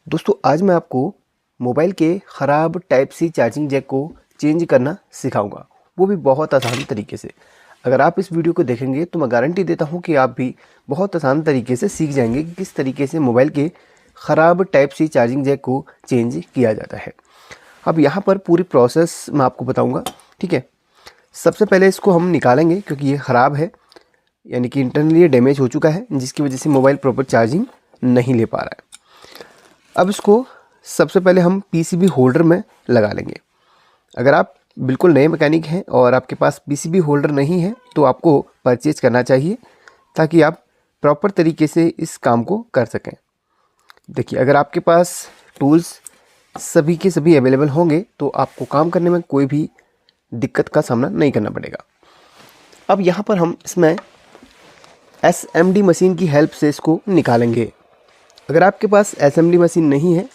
दोस्तों आज मैं आपको मोबाइल के ख़राब टाइप सी चार्जिंग जैक को चेंज करना सिखाऊंगा, वो भी बहुत आसान तरीके से। अगर आप इस वीडियो को देखेंगे तो मैं गारंटी देता हूं कि आप भी बहुत आसान तरीके से सीख जाएंगे कि किस तरीके से मोबाइल के ख़राब टाइप सी चार्जिंग जैक को चेंज किया जाता है। अब यहाँ पर पूरी प्रोसेस मैं आपको बताऊँगा, ठीक है। सबसे पहले इसको हम निकालेंगे क्योंकि ये ख़राब है, यानी कि इंटरनली ये डैमेज हो चुका है, जिसकी वजह से मोबाइल प्रॉपर चार्जिंग नहीं ले पा रहा है। अब इसको सबसे पहले हम पीसीबी होल्डर में लगा लेंगे। अगर आप बिल्कुल नए मैकेनिक हैं और आपके पास पीसीबी होल्डर नहीं है तो आपको परचेज करना चाहिए, ताकि आप प्रॉपर तरीके से इस काम को कर सकें। देखिए, अगर आपके पास टूल्स सभी के सभी अवेलेबल होंगे तो आपको काम करने में कोई भी दिक्कत का सामना नहीं करना पड़ेगा। अब यहाँ पर हम इसमें एसएमडी मशीन की हेल्प से इसको निकालेंगे। अगर आपके पास एसएमडी मशीन नहीं है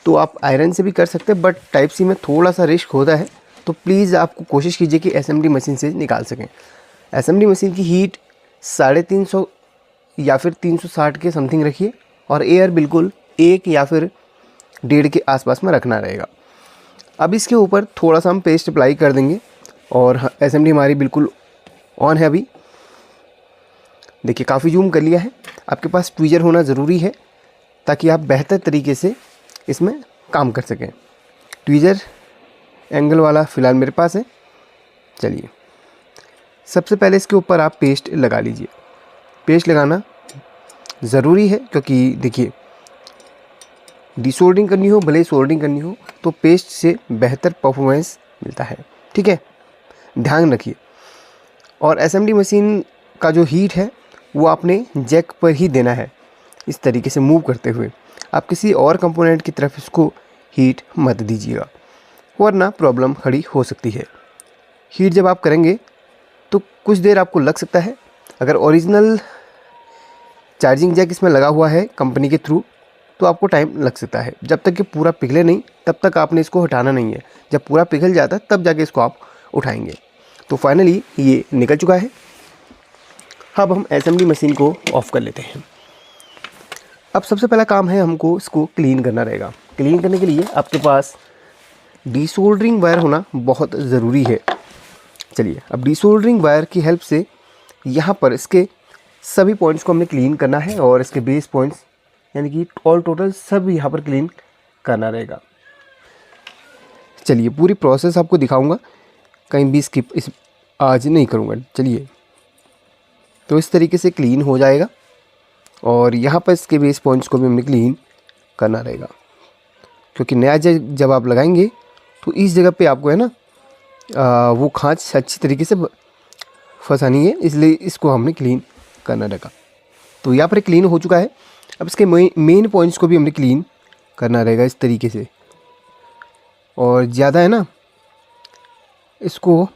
तो आप आयरन से भी कर सकते हैं, बट टाइप सी में थोड़ा सा रिस्क होता है, तो प्लीज़ आपको कोशिश कीजिए कि एसएमडी मशीन से निकाल सकें। एसएमडी मशीन की हीट 350 या फिर 360 के समथिंग रखिए और एयर बिल्कुल 1 या फिर 1.5 के आसपास में रखना रहेगा। अब इसके ऊपर थोड़ा सा हम पेस्ट अप्लाई कर देंगे और एसएमडी हमारी बिल्कुल ऑन है। अभी देखिए, काफ़ी जूम कर लिया है। आपके पास ट्वीजर होना ज़रूरी है ताकि आप बेहतर तरीके से इसमें काम कर सकें। ट्वीजर एंगल वाला फ़िलहाल मेरे पास है। चलिए, सबसे पहले इसके ऊपर आप पेस्ट लगा लीजिए। पेस्ट लगाना ज़रूरी है क्योंकि देखिए, डिसोल्डरिंग करनी हो भले ही सोल्डरिंग करनी हो तो पेस्ट से बेहतर परफॉर्मेंस मिलता है, ठीक है, ध्यान रखिए। और एसएमडी मशीन का जो हीट है वो आपने जैक पर ही देना है, इस तरीके से मूव करते हुए। आप किसी और कंपोनेंट की तरफ इसको हीट मत दीजिएगा, वरना प्रॉब्लम खड़ी हो सकती है। हीट जब आप करेंगे तो कुछ देर आपको लग सकता है। अगर ओरिजिनल चार्जिंग जैक इसमें लगा हुआ है कंपनी के थ्रू तो आपको टाइम लग सकता है। जब तक कि पूरा पिघले नहीं तब तक आपने इसको हटाना नहीं है। जब पूरा पिघल जाता है तब जाके इसको आप उठाएंगे। तो फाइनली ये निकल चुका है। अब हम एसएमडी मशीन को ऑफ़ कर लेते हैं। अब सबसे पहला काम है हमको इसको क्लीन करना रहेगा। क्लीन करने के लिए आपके पास डिसोल्डरिंग वायर होना बहुत ज़रूरी है। चलिए, अब डिसोल्डरिंग वायर की हेल्प से यहाँ पर इसके सभी पॉइंट्स को हमने क्लीन करना है और इसके बेस पॉइंट्स यानी कि ऑल टोटल सब यहाँ पर क्लीन करना रहेगा। चलिए, पूरी प्रोसेस आपको दिखाऊंगा, कहीं भी स्किप इस आज नहीं करूँगा। चलिए, तो इस तरीके से क्लीन हो जाएगा और यहाँ पर इसके बेस पॉइंट्स को भी हमें क्लीन करना रहेगा, क्योंकि नया जब आप लगाएंगे तो इस जगह पे आपको है ना वो खांच अच्छी तरीके से फंसानी है, इसलिए इसको हमने क्लीन करना रहेगा। तो यहाँ पर क्लीन हो चुका है। अब इसके मेन पॉइंट्स को भी हमने क्लीन करना रहेगा इस तरीके से। और ज़्यादा है ना, इसको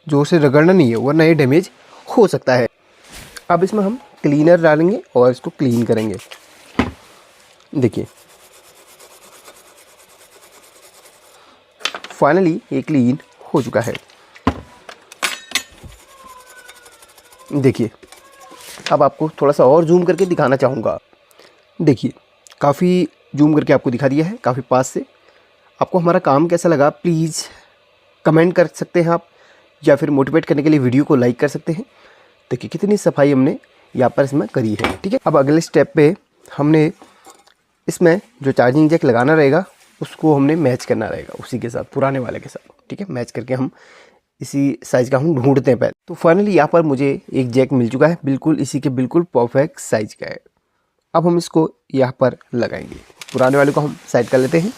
जोर से रगड़ना नहीं है, वरना ये डैमेज हो सकता है। अब इसमें हम क्लीनर डालेंगे और इसको क्लीन करेंगे। देखिए, फाइनली ये क्लीन हो चुका है। देखिए, अब आपको थोड़ा सा और जूम करके दिखाना चाहूँगा। देखिए, काफ़ी जूम करके आपको दिखा दिया है, काफ़ी पास से। आपको हमारा काम कैसा लगा प्लीज़ कमेंट कर सकते हैं आप, या फिर मोटिवेट करने के लिए वीडियो को लाइक कर सकते हैं। देखिए, कितनी सफाई हमने यहाँ पर इसमें करी है, ठीक है। अब अगले स्टेप पे हमने इसमें जो चार्जिंग जैक लगाना रहेगा उसको हमने मैच करना रहेगा उसी के साथ, पुराने वाले के साथ, ठीक है। मैच करके हम इसी साइज़ का हम ढूंढते हैं पहले। तो फाइनली यहाँ पर मुझे एक जैक मिल चुका है, बिल्कुल इसी के बिल्कुल परफेक्ट साइज़ का है। अब हम इसको यहाँ पर लगाएंगे। पुराने वाले को हम साइड कर लेते हैं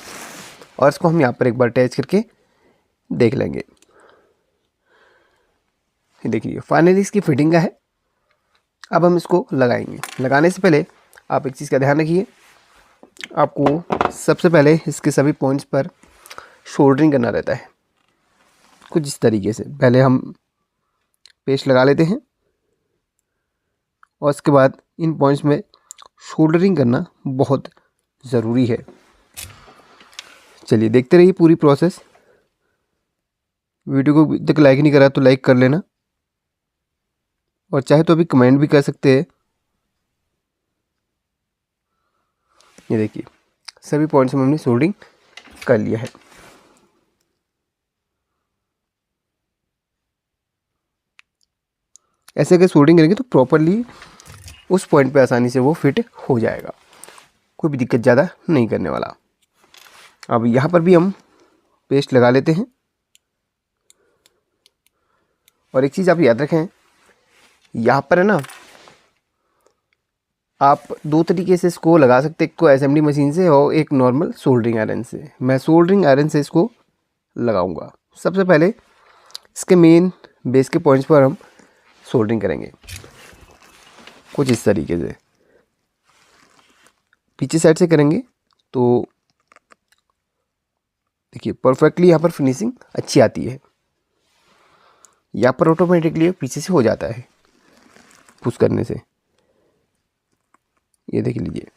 और इसको हम यहाँ पर एक बार अटैच करके देख लेंगे। देखिए, फाइनली इसकी फिटिंग का है। अब हम इसको लगाएंगे। लगाने से पहले आप एक चीज़ का ध्यान रखिए, आपको सबसे पहले इसके सभी पॉइंट्स पर सोल्डरिंग करना रहता है। कुछ इस तरीके से पहले हम पेस्ट लगा लेते हैं और उसके बाद इन पॉइंट्स में सोल्डरिंग करना बहुत ज़रूरी है। चलिए, देखते रहिए पूरी प्रोसेस। वीडियो को अभी तक लाइक नहीं करा तो लाइक कर लेना, और चाहे तो अभी कमेंट भी कर सकते हैं। ये देखिए, सभी पॉइंट्स में हमने सोल्डरिंग कर लिया है। ऐसे अगर सोल्डरिंग करेंगे तो प्रॉपरली उस पॉइंट पे आसानी से वो फिट हो जाएगा, कोई भी दिक्कत ज़्यादा नहीं करने वाला। अब यहाँ पर भी हम पेस्ट लगा लेते हैं। और एक चीज़ आप याद रखें, यहाँ पर है ना, आप दो तरीके से इसको लगा सकते हैं, एक को असेंबली मशीन से और एक नॉर्मल सोल्डरिंग आयरन से। मैं सोल्डरिंग आयरन से इसको लगाऊंगा। सबसे पहले इसके मेन बेस के पॉइंट्स पर हम सोल्डरिंग करेंगे कुछ इस तरीके से। पीछे साइड से करेंगे तो देखिए परफेक्टली यहाँ पर फिनिशिंग अच्छी आती है। यहाँ पर ऑटोमेटिकली पीछे से हो जाता है पुश करने से। ये देख लीजिए,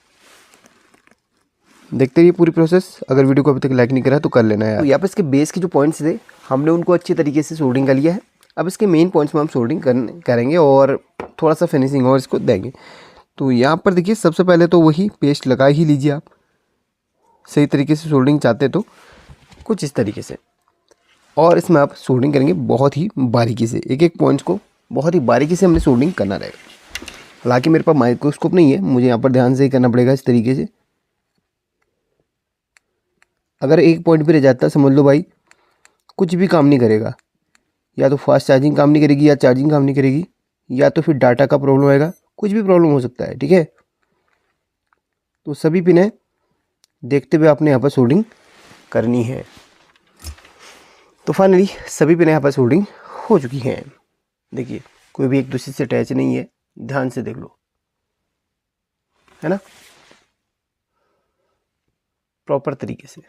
देखते रहिए पूरी प्रोसेस। अगर वीडियो को अभी तक लाइक नहीं करा तो कर लेना है। तो यहाँ पर इसके बेस के जो पॉइंट्स थे हमने उनको अच्छी तरीके से सोल्डरिंग कर लिया है। अब इसके मेन पॉइंट्स में हम सोल्डरिंग करेंगे और थोड़ा सा फिनिशिंग और इसको देंगे। तो यहाँ पर देखिए सबसे पहले तो वही पेस्ट लगा ही लीजिए आप, सही तरीके से सोल्डरिंग चाहते तो कुछ इस तरीके से। और इसमें आप सोल्डरिंग करेंगे बहुत ही बारीकी से, एक एक पॉइंट्स को बहुत ही बारीकी से हमने सोल्डरिंग करना रहेगा। हालांकि मेरे पास माइक्रोस्कोप नहीं है, मुझे यहाँ पर ध्यान से ही करना पड़ेगा इस तरीके से। अगर एक पॉइंट पे रह जाता समझ लो भाई कुछ भी काम नहीं करेगा, या तो फास्ट चार्जिंग काम नहीं करेगी, या चार्जिंग काम नहीं करेगी, या तो फिर डाटा का प्रॉब्लम आएगा, कुछ भी प्रॉब्लम हो सकता है। ठीक है, तो सभी पिने देखते हुए आपने यहाँ पर सोल्डरिंग करनी है। तो फाइनली सभी पिने यहाँ पर सोल्डरिंग हो चुकी हैं। देखिए कोई भी एक दूसरे से अटैच नहीं है, ध्यान से देख लो, है ना, प्रॉपर तरीके से।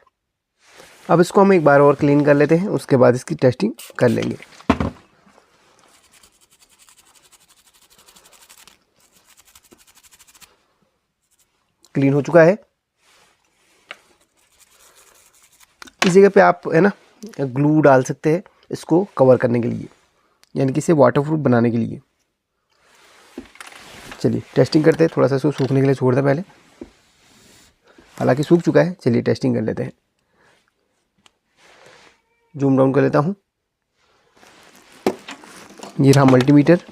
अब इसको हम एक बार और क्लीन कर लेते हैं, उसके बाद इसकी टेस्टिंग कर लेंगे। क्लीन हो चुका है। इस जगह पे आप है ना ग्लू डाल सकते हैं इसको कवर करने के लिए, यानी कि इसे वाटरप्रूफ बनाने के लिए। चलिए टेस्टिंग करते हैं, थोड़ा सा इसको सूखने के लिए छोड़ दें पहले। हालांकि सूख चुका है, चलिए टेस्टिंग कर लेते हैं। जूम डाउन कर लेता हूँ। ये रहा मल्टीमीटर।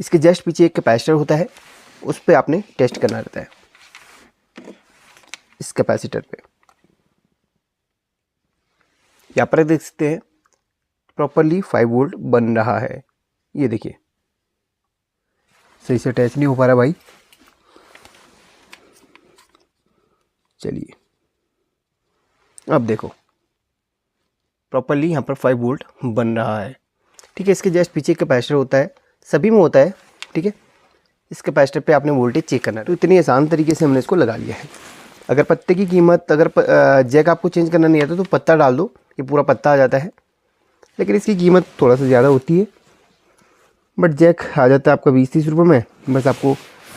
इसके जस्ट पीछे एक कैपेसिटर होता है, उस पर आपने टेस्ट करना रहता है, इस कैपेसिटर पे। यहाँ पर देख सकते हैं प्रॉपरली 5 वोल्ट बन रहा है। ये देखिए सही से अटैच नहीं हो पा रहा भाई। चलिए अब देखो प्रॉपरली यहाँ पर 5 वोल्ट बन रहा है। ठीक है, इसके जस्ट पीछे एक कैपेसिटर होता है, सभी में होता है। ठीक है, इस कैपेसिटर पे आपने वोल्टेज चेक करना है। तो इतनी आसान तरीके से हमने इसको लगा लिया है। अगर पत्ते की कीमत, अगर जैक आपको चेंज करना नहीं आता तो पत्ता डाल दो, ये पूरा पत्ता आ जाता है। लेकिन इसकी कीमत थोड़ा सा ज़्यादा होती है, बट जैक आ जाता है आपका 20-30 रुपये में। बस आपको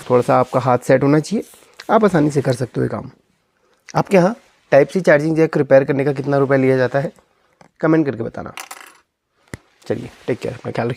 थोड़ा सा आपका हाथ सेट होना चाहिए, आप आसानी से कर सकते हो ये काम। आपके यहाँ type C charging jack repair करने का कितना रुपया लिया जाता है, कमेंट करके बताना। चलिए टेक केयर, अपना ख्याल रखिए।